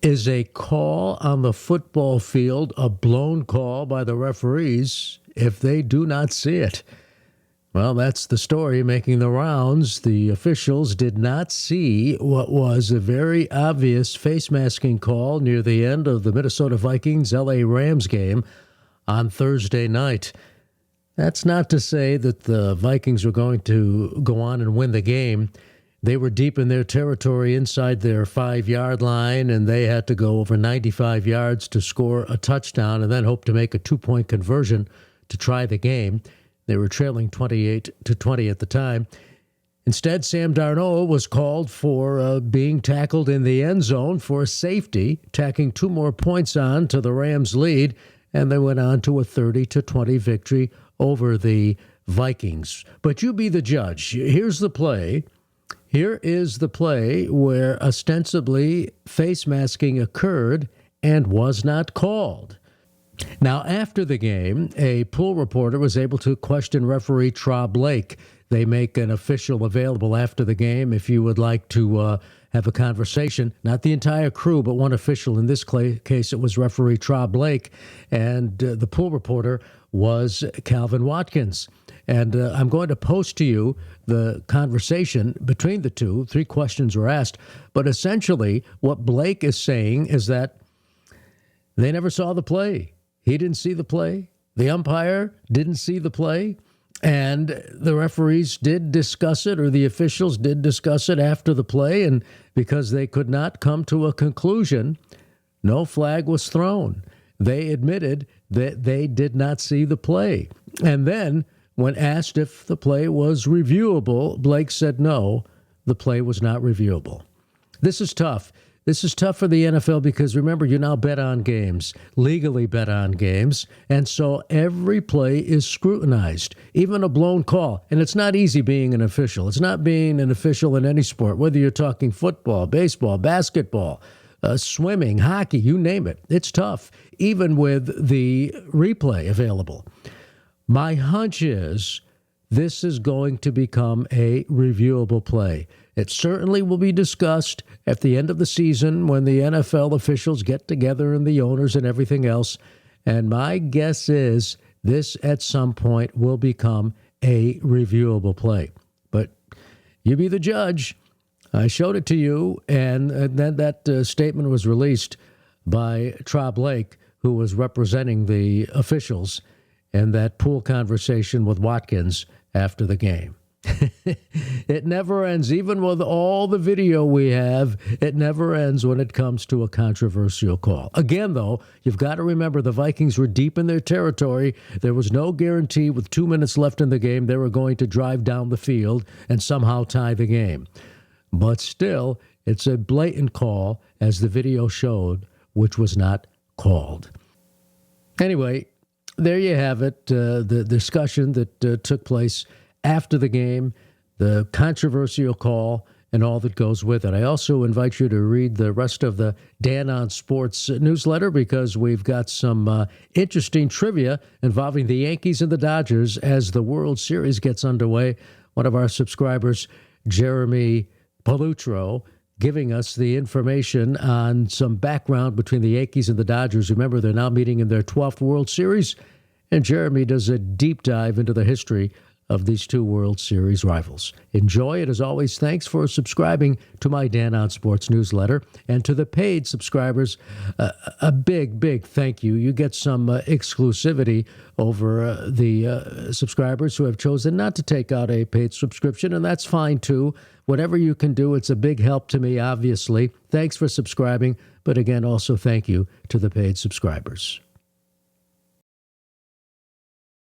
Is a call on the football field a blown call by the referees if they do not see it? Well, that's the story making the rounds. The officials did not see what was a very obvious face masking call near the end of the Minnesota Vikings LA Rams game on Thursday night. That's not to say that the Vikings were going to go on and win the game. They were deep in their territory inside their 5-yard line, and they had to go over 95 yards to score a touchdown and then hope to make a 2-point conversion to try the game. They were trailing 28-20 at the time. Instead, Sam Darnold was called for being tackled in the end zone for a safety, tacking 2 more points on to the Rams' lead, and they went on to a 30-20 victory over the Vikings. But you be the judge. Here's the play. Here is the play where ostensibly face masking occurred and was not called. Now, after the game, a pool reporter was able to question referee Tra Blake. They make an official available after the game if you would like to have a conversation. Not the entire crew, but one official. In this case, it was referee Tra Blake, and the pool reporter was Calvin Watkins. And I'm going to post to you the conversation between the two. 3 questions were asked. But essentially, what Blake is saying is that they never saw the play. He didn't see the play. The umpire didn't see the play. And the referees did discuss it, or the officials did discuss it after the play. And because they could not come to a conclusion, no flag was thrown. They admitted that they did not see the play. And then, when asked if the play was reviewable, Blake said no, the play was not reviewable. This is tough. This is tough for the NFL because, remember, you now bet on games, legally bet on games, and so every play is scrutinized, even a blown call. And it's not easy being an official. It's not being an official in any sport, whether you're talking football, baseball, basketball, swimming, hockey, you name it. It's tough, even with the replay available. My hunch is this is going to become a reviewable play. It certainly will be discussed at the end of the season when the NFL officials get together and the owners and everything else. And my guess is this at some point will become a reviewable play. But you be the judge. I showed it to you, and then that statement was released by Tra Blake, who was representing the officials in that pool conversation with Watkins after the game. It never ends. Even with all the video we have, it never ends when it comes to a controversial call. Again, though, you've got to remember the Vikings were deep in their territory. There was no guarantee with 2 minutes left in the game they were going to drive down the field and somehow tie the game. But still, it's a blatant call, as the video showed, which was not called. Anyway, there you have it, the discussion that took place after the game, the controversial call, and all that goes with it. I also invite you to read the rest of the Dan on Sports newsletter because we've got some interesting trivia involving the Yankees and the Dodgers as the World Series gets underway. One of our subscribers, Jeremy Palutro, giving us the information on some background between the Yankees and the Dodgers. Remember, they're now meeting in their 12th World Series, and Jeremy does a deep dive into the history of these two World Series rivals. Enjoy it. As always, thanks for subscribing to my Dan on Sports newsletter. And to the paid subscribers, a big, big thank you. You get some exclusivity over the subscribers who have chosen not to take out a paid subscription, and that's fine too. Whatever you can do, it's a big help to me, obviously. Thanks for subscribing. But again, also thank you to the paid subscribers.